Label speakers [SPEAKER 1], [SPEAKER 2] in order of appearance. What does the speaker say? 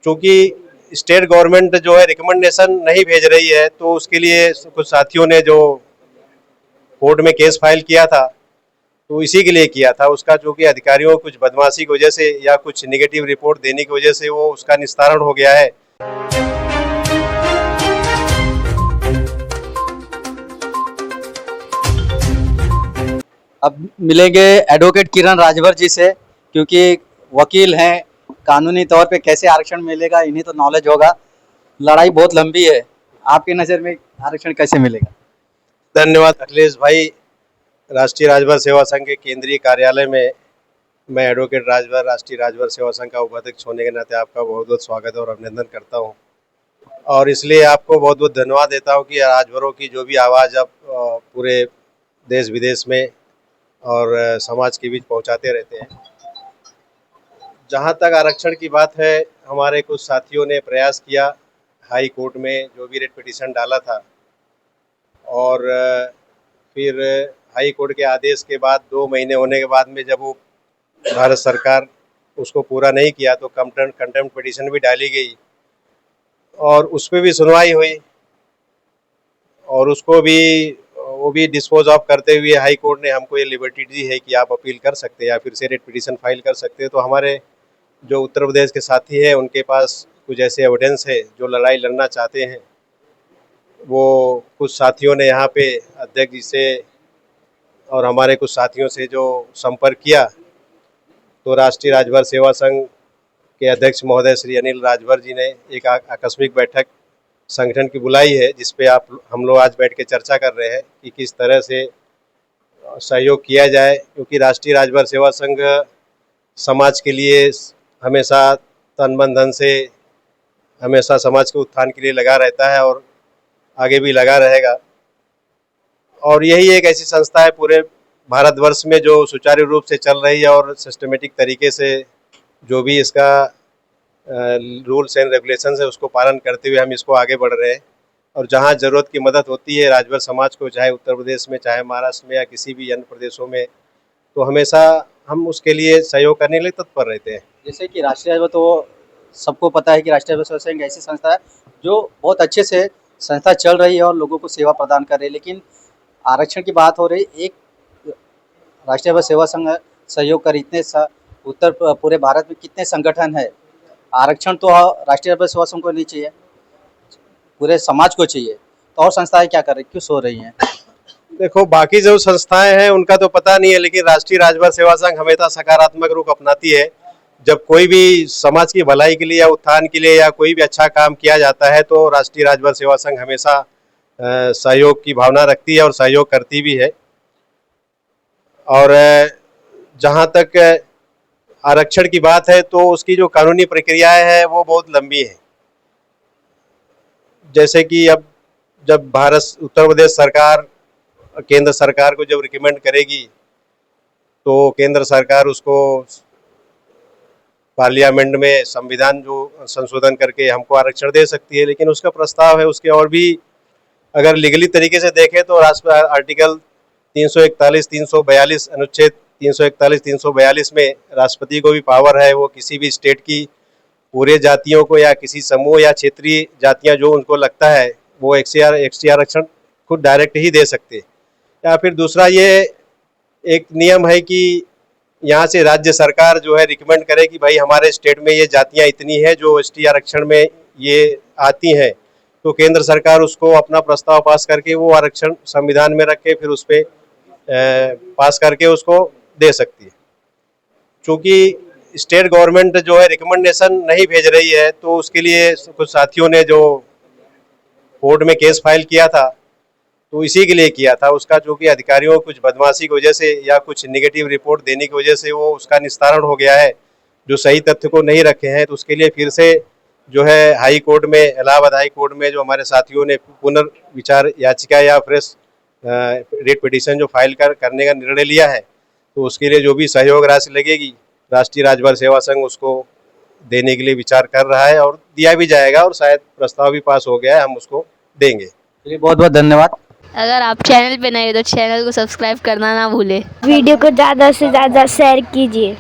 [SPEAKER 1] चूँकि state government जो है रिकमेंडेशन नहीं भेज रही है, तो उसके लिए कुछ साथियों ने जो कोर्ट में केस फाइल किया था, तो इसी के लिए किया था। उसका चूँकि अधिकारियों को कुछ बदमाशी की वजह से या कुछ नेगेटिव रिपोर्ट देने की वजह से वो उसका निस्तारण हो गया है।
[SPEAKER 2] अब मिलेंगे एडवोकेट किरण राजभर जी से, क्योंकि वकील हैं। कानूनी तौर पे कैसे आरक्षण मिलेगा इन्हें तो नॉलेज होगा। लड़ाई बहुत लंबी है, आपकी नज़र में आरक्षण कैसे मिलेगा?
[SPEAKER 1] धन्यवाद अखिलेश भाई। राष्ट्रीय राजभर सेवा संघ के केंद्रीय कार्यालय में मैं एडवोकेट राजभर राष्ट्रीय राजभर सेवा संघ का उपाध्यक्ष होने के नाते आपका बहुत बहुत स्वागत और अभिनंदन करता हूं, और इसलिए आपको बहुत बहुत धन्यवाद देता हूं कि राजभरों की जो भी आवाज़ आप पूरे देश विदेश में और समाज के बीच पहुंचाते रहते हैं। जहां तक आरक्षण की बात है, हमारे कुछ साथियों ने प्रयास किया हाई कोर्ट में जो भी रेट पिटीशन डाला था, और फिर हाई कोर्ट के आदेश के बाद 2 महीने होने के बाद में जब वो भारत सरकार उसको पूरा नहीं किया तो कंटेम्प्ट पिटीशन भी डाली गई और उस पर भी सुनवाई हुई, और उसको भी वो भी डिस्पोज ऑफ करते हुए हाई कोर्ट ने हमको ये लिबर्टी दी है कि आप अपील कर सकते हैं या फिर से रेट पिटीशन फाइल कर सकते हैं। तो हमारे जो उत्तर प्रदेश के साथी हैं उनके पास कुछ ऐसे एविडेंस है, जो लड़ाई लड़ना चाहते हैं, वो कुछ साथियों ने यहाँ पे अध्यक्ष जी से और हमारे कुछ साथियों से जो संपर्क किया, तो राष्ट्रीय राजभर सेवा संघ के अध्यक्ष महोदय श्री अनिल राजभर जी ने एक आकस्मिक बैठक संगठन की बुलाई है, जिस पे हम लोग आज बैठ के चर्चा कर रहे हैं कि किस तरह से सहयोग किया जाए। क्योंकि राष्ट्रीय राजभर सेवा संघ समाज के लिए हमेशा तन मन धन से हमेशा समाज के उत्थान के लिए लगा रहता है और आगे भी लगा रहेगा। और यही एक ऐसी संस्था है पूरे भारतवर्ष में जो सुचारू रूप से चल रही है और सिस्टमेटिक तरीके से जो भी इसका रूल्स एंड रेगुलेशंस है उसको पालन करते हुए हम इसको आगे बढ़ रहे हैं। और जहाँ ज़रूरत की मदद होती है राजभर समाज को, चाहे उत्तर प्रदेश में, चाहे महाराष्ट्र में या किसी भी अन्य प्रदेशों में, तो हमेशा हम उसके लिए सहयोग करने के लिए तत्पर रहते हैं।
[SPEAKER 2] जैसे कि राष्ट्रीय राजभर, तो सबको पता है कि राष्ट्रीय राजभर सेवा संघ ऐसी संस्था है जो बहुत अच्छे से संस्था चल रही है और लोगों को सेवा प्रदान कर रही है। लेकिन आरक्षण की बात हो रही, एक राष्ट्रीय राजभर सेवा संघ सहयोग कर इतने पूरे भारत में कितने संगठन है, आरक्षण तो राष्ट्रीय राजभर सेवा संघ को नहीं चाहिए, पूरे समाज को चाहिए। तो और संस्थाएं क्या कर रही, क्यों सो रही हैं?
[SPEAKER 1] देखो, बाकी जो संस्थाएं हैं उनका तो पता नहीं है, लेकिन राष्ट्रीय राजभर सेवा संघ हमेशा सकारात्मक रुख अपनाती है। जब कोई भी समाज की भलाई के लिए या उत्थान के लिए या कोई भी अच्छा काम किया जाता है तो राष्ट्रीय राजभर सेवा संघ हमेशा सहयोग की भावना रखती है और सहयोग करती भी है। और जहाँ तक आरक्षण की बात है तो उसकी जो कानूनी प्रक्रियाएं हैं वो बहुत लंबी है। जैसे कि अब जब उत्तर प्रदेश सरकार केंद्र सरकार को जब रिकमेंड करेगी तो केंद्र सरकार उसको पार्लियामेंट में संविधान जो संशोधन करके हमको आरक्षण दे सकती है। लेकिन उसका प्रस्ताव है, उसके और भी अगर लीगली तरीके से देखें तो आर्टिकल 341, 342, अनुच्छेद 341, 342 में राष्ट्रपति को भी पावर है, वो किसी भी स्टेट की पूरे जातियों को या किसी समूह या क्षेत्रीय जातियां जो उनको लगता है वो एक्सटी आरक्षण खुद डायरेक्ट ही दे सकते हैं। या फिर दूसरा ये एक नियम है कि यहाँ से राज्य सरकार जो है रिकमेंड करे कि भाई हमारे स्टेट में ये जातियाँ इतनी हैं जो एसटी आरक्षण में ये आती हैं, तो केंद्र सरकार उसको अपना प्रस्ताव पास करके वो आरक्षण संविधान में रख के फिर उस पर पास करके उसको दे सकती है। चूँकि स्टेट गवर्नमेंट जो है रिकमेंडेशन नहीं भेज रही है, तो उसके लिए कुछ साथियों ने जो कोर्ट में केस फाइल किया था, तो इसी के लिए किया था। उसका चूँकि अधिकारियों को कुछ बदमाशी की वजह से या कुछ नेगेटिव रिपोर्ट देने की वजह से वो उसका निस्तारण हो गया है, जो सही तथ्य को नहीं रखे हैं। तो उसके लिए फिर से जो है हाई कोर्ट में, इलाहाबाद हाई कोर्ट में जो हमारे साथियों ने पुनर्विचार याचिका या फ्रेश रेट पिटीशन जो फाइल करने का निर्णय लिया है, तो उसके लिए जो भी सहयोग राशि लगेगी राष्ट्रीय राजभर सेवा संघ उसको देने के लिए विचार कर रहा है और दिया भी जाएगा, और शायद प्रस्ताव भी पास हो गया है, हम उसको देंगे।
[SPEAKER 2] चलिए, बहुत बहुत धन्यवाद।
[SPEAKER 3] अगर आप चैनल पे नए हो तो चैनल को सब्सक्राइब करना ना भूलें।
[SPEAKER 4] वीडियो को ज़्यादा से ज़्यादा शेयर कीजिए।